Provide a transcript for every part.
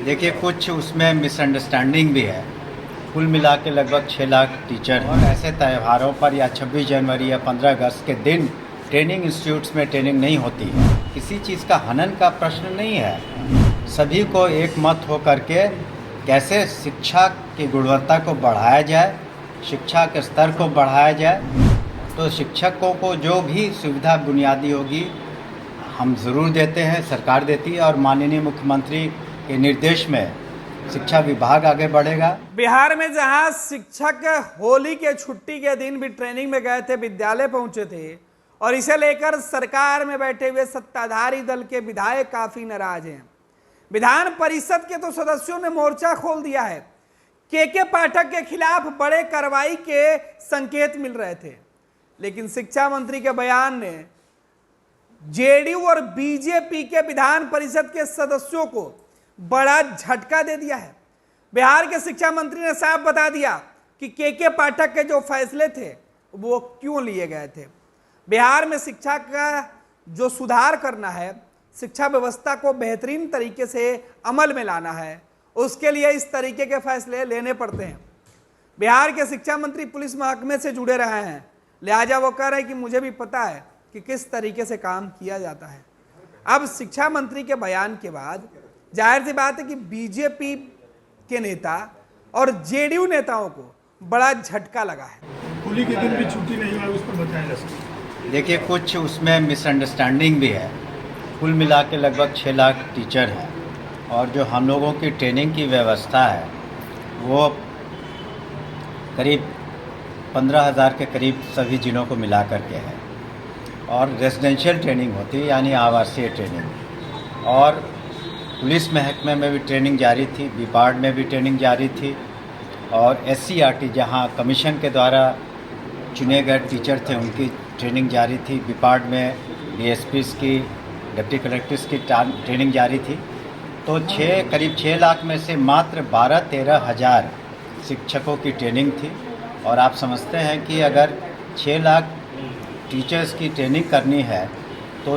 देखिए, कुछ उसमें मिसअंडरस्टैंडिंग भी है। कुल मिला के लगभग 6 लाख टीचर हैं और ऐसे त्योहारों पर या 26 जनवरी या 15 अगस्त के दिन ट्रेनिंग इंस्टीट्यूट्स में ट्रेनिंग नहीं होती है। किसी चीज़ का हनन का प्रश्न नहीं है। सभी को एक मत हो करके कैसे शिक्षा की गुणवत्ता को बढ़ाया जाए, शिक्षा के स्तर को बढ़ाया जाए। तो शिक्षकों को जो भी सुविधा बुनियादी होगी हम ज़रूर देते हैं, सरकार देती है और माननीय मुख्यमंत्री के निर्देश में शिक्षा विभाग आगे बढ़ेगा। बिहार में जहां शिक्षक होली के छुट्टी के दिन भी ट्रेनिंग में गए थे, विद्यालय पहुंचे थे और इसे लेकर सरकार में बैठे हुए सत्ताधारी दल के विधायक काफी नाराज हैं। विधान परिषद के तो सदस्यों ने मोर्चा खोल दिया है। के पाठक के खिलाफ बड़े कार्रवाई के संकेत मिल रहे थे, लेकिन शिक्षा मंत्री के बयान ने जेडीयू और बीजेपी के विधान परिषद के सदस्यों को बड़ा झटका दे दिया है। बिहार के शिक्षा मंत्री ने साफ बता दिया कि के पाठक के जो फैसले थे वो क्यों लिए गए थे। बिहार में शिक्षा का जो सुधार करना है, शिक्षा व्यवस्था को बेहतरीन तरीके से अमल में लाना है, उसके लिए इस तरीके के फैसले लेने पड़ते हैं। बिहार के शिक्षा मंत्री पुलिस महकमे से जुड़े रहे हैं, लिहाजा वो कह रहे हैं कि मुझे भी पता है कि किस तरीके से काम किया जाता है। अब शिक्षा मंत्री के बयान के बाद जाहिर सी बात है कि बीजेपी के नेता और जेडीयू नेताओं को बड़ा झटका लगा है। होली के दिन भी छुट्टी नहीं हुआ, उस पर बताया जा सकता। देखिए, कुछ उसमें मिसअंडरस्टैंडिंग भी है। कुल मिला के लगभग 6 लाख टीचर हैं और जो हम लोगों की ट्रेनिंग की व्यवस्था है वो करीब 15,000 के करीब सभी जिलों को मिला करके है। और रेजिडेंशियल ट्रेनिंग होती है, यानी आवासीय ट्रेनिंग। और पुलिस महकमे में भी ट्रेनिंग जारी थी, बीपार्ड में भी ट्रेनिंग जारी थी और SCRT जहां कमीशन के द्वारा चुने गए टीचर थे उनकी ट्रेनिंग जारी थी। बीपार्ड में DSPs की, डिप्टी कलेक्टर्स की ट्रेनिंग जारी थी। तो करीब 6 लाख में से मात्र 12-13 हज़ार शिक्षकों की ट्रेनिंग थी। और आप समझते हैं कि अगर 6 लाख टीचर्स की ट्रेनिंग करनी है तो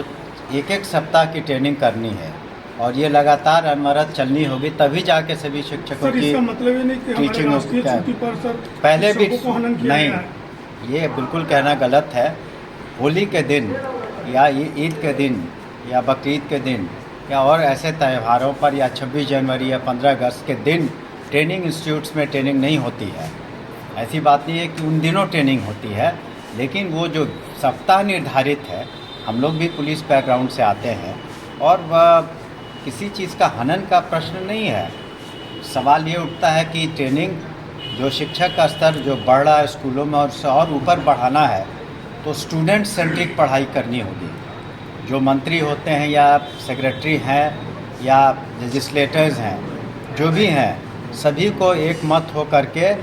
एक सप्ताह की ट्रेनिंग करनी है और ये लगातार अनवरत चलनी होगी, तभी जाके सभी शिक्षकों की मतलब ये नहीं कि टीचिंग छुट्टी पर सर पहले भी नहीं, ये बिल्कुल कहना गलत है। होली के दिन या ईद के दिन या बकरीद के दिन या और ऐसे त्योहारों पर या 26 जनवरी या 15 अगस्त के दिन ट्रेनिंग इंस्टीट्यूट्स में ट्रेनिंग नहीं होती है। ऐसी बात नहीं है कि उन दिनों ट्रेनिंग होती है, लेकिन वो जो सप्ताह निर्धारित है, हम लोग भी पुलिस बैकग्राउंड से आते हैं और वह किसी चीज़ का हनन का प्रश्न नहीं है। सवाल ये उठता है कि ट्रेनिंग जो शिक्षक का स्तर जो बढ़ रहा है स्कूलों में और ऊपर बढ़ाना है तो स्टूडेंट सेंट्रिक पढ़ाई करनी होगी। जो मंत्री होते हैं या सेक्रेटरी हैं या लेजिस्लेटर्स हैं, जो भी हैं, सभी को एक मत हो करके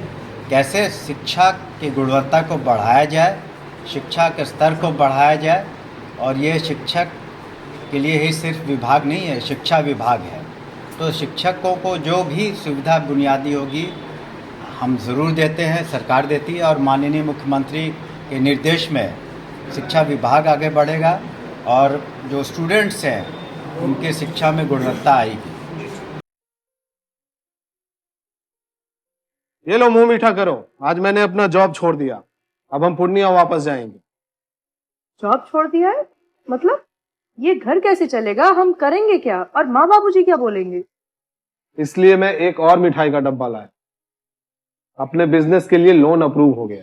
कैसे शिक्षा की गुणवत्ता को बढ़ाया जाए, शिक्षा के स्तर को बढ़ाया जाए। और ये शिक्षक के लिए ही सिर्फ विभाग नहीं है, शिक्षा विभाग है। तो शिक्षकों को जो भी सुविधा बुनियादी होगी हम ज़रूर देते हैं, सरकार देती है और माननीय मुख्यमंत्री के निर्देश में शिक्षा विभाग आगे बढ़ेगा और जो स्टूडेंट्स हैं उनके शिक्षा में गुणवत्ता आएगी। ये लो, मुंह मीठा करो। आज मैंने अपना जॉब छोड़ दिया, अब हम पूर्णिया वापस जाएंगे। जॉब छोड़ दिया है? मतलब ये घर कैसे चलेगा? हम करेंगे क्या और माँ बाबूजी क्या बोलेंगे? इसलिए मैं एक और मिठाई का डब्बा लाया। अपने बिजनेस के लिए लोन अप्रूव हो गया।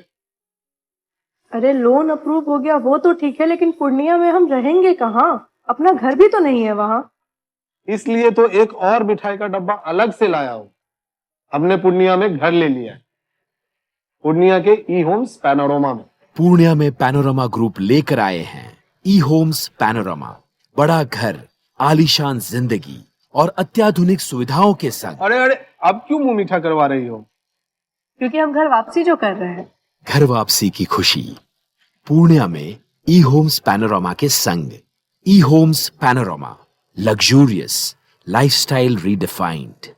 अरे लोन अप्रूव हो गया वो तो ठीक है, लेकिन पूर्णिया में हम रहेंगे कहाँ? अपना घर भी तो नहीं है वहाँ। इसलिए तो एक और मिठाई का डब्बा अलग से लाया हूँ। हमने पूर्णिया में घर ले लिया है, पूर्णिया के ई होम्स पैनोरमा में। पूर्णिया में पैनोरमा ग्रुप लेकर आए हैं ई होम्स पैनोरमा। बड़ा घर, आलीशान जिंदगी और अत्याधुनिक सुविधाओं के संग। अरे अरे, अब क्यों मुंह मीठा करवा रही हो? क्योंकि हम घर वापसी जो कर रहे हैं। घर वापसी की खुशी पूर्णिया में ई होम्स पैनोरमा के संग। E homes panorama, luxurious lifestyle redefined.